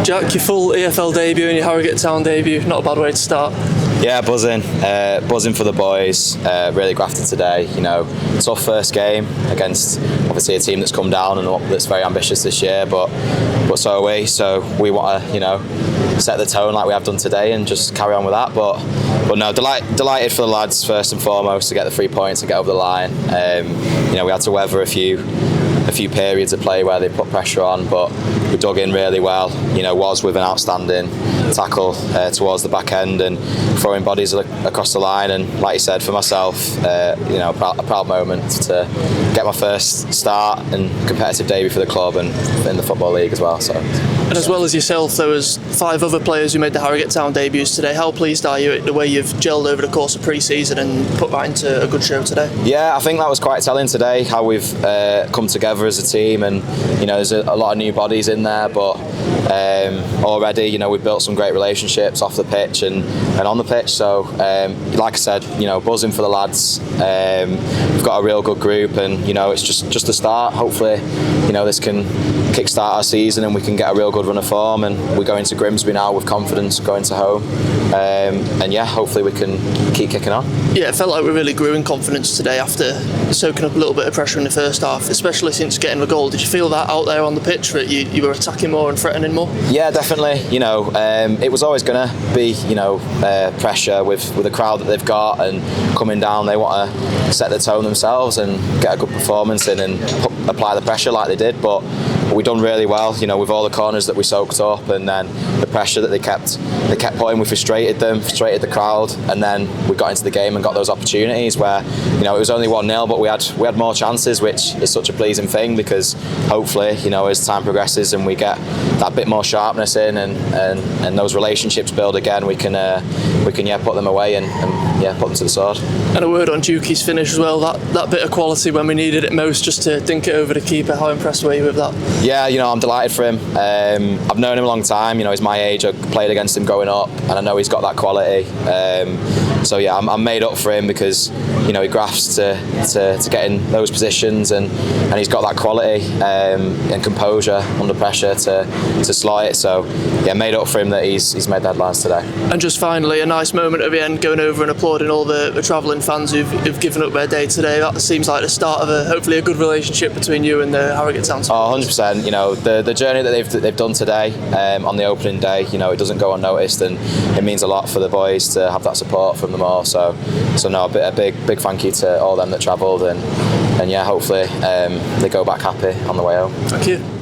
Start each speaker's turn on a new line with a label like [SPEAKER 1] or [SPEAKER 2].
[SPEAKER 1] Jack, your full EFL debut and your Harrogate Town debut, not a bad way to start.
[SPEAKER 2] Yeah, buzzing for the boys. Really grafted today. You know, tough first game against obviously a team that's come down and that's very ambitious this year. But so are we. So we want to set the tone like we have done today and just carry on with that. But no, delighted for the lads first and foremost to get the 3 points and get over the line. We had to weather a few periods of play where they put pressure on, but we dug in really well. Was with an outstanding tackle towards the back end and throwing bodies across the line. And like you said, for myself, a proud moment to get my first start and competitive debut for the club and in the Football League as well.
[SPEAKER 1] And as well as yourself, there was 5 other players who made the Harrogate Town debuts today. How pleased are you at the way you've gelled over the course of pre-season and put that into a good show today?
[SPEAKER 2] Yeah, I think that was quite telling today, how we've come together as a team, and there's a lot of new bodies in there, but already we've built some great relationships off the pitch and on the pitch. So like I said, buzzing for the lads. We've got a real good group, and it's just a start. Hopefully this can kickstart our season and we can get a real good run of form, and we go into Grimsby now with confidence going to home, and yeah, hopefully we can keep kicking on.
[SPEAKER 1] Yeah, it felt like we really grew in confidence today after soaking up a little bit of pressure in the first half, especially since getting the goal. Did you feel that out there on the pitch, that you were attacking more and threatening more?
[SPEAKER 2] Yeah, definitely. It was always going to be pressure with the crowd that they've got, and coming down they want to set the tone themselves and get a good performance in and apply the pressure like they did, but we done really well, with all the corners that we soaked up, and then the pressure that they kept putting, we frustrated the crowd, and then we got into the game and got those opportunities where it was only 1-0, but we had more chances, which is such a pleasing thing, because hopefully as time progresses and we get that bit more sharpness in and those relationships build again, we can put them away and put them to the sword.
[SPEAKER 1] And a word on Juki's finish as well, that bit of quality when we needed it most, just to dink it over the keeper. How impressed were you with that?
[SPEAKER 2] Yeah, I'm delighted for him. I've known him a long time. He's my age. I played against him growing up, and I know he's got that quality. So yeah, I'm made up for him, because he grafts to get in those positions, and he's got that quality and composure under pressure to slot it. So yeah, made up for him that he's made the headlines today.
[SPEAKER 1] And just finally, a nice moment at the end, going over and applauding all the travelling fans who've given up their day today. That seems like the start of hopefully a good relationship between you and the Harrogate Town.
[SPEAKER 2] Oh, 100%. The journey that they've done today on the opening day, it doesn't go unnoticed, and it means a lot for the boys to have that support from them all. So no, a big thank you to all them that travelled, and yeah, hopefully they go back happy on the way home.
[SPEAKER 1] Thank you.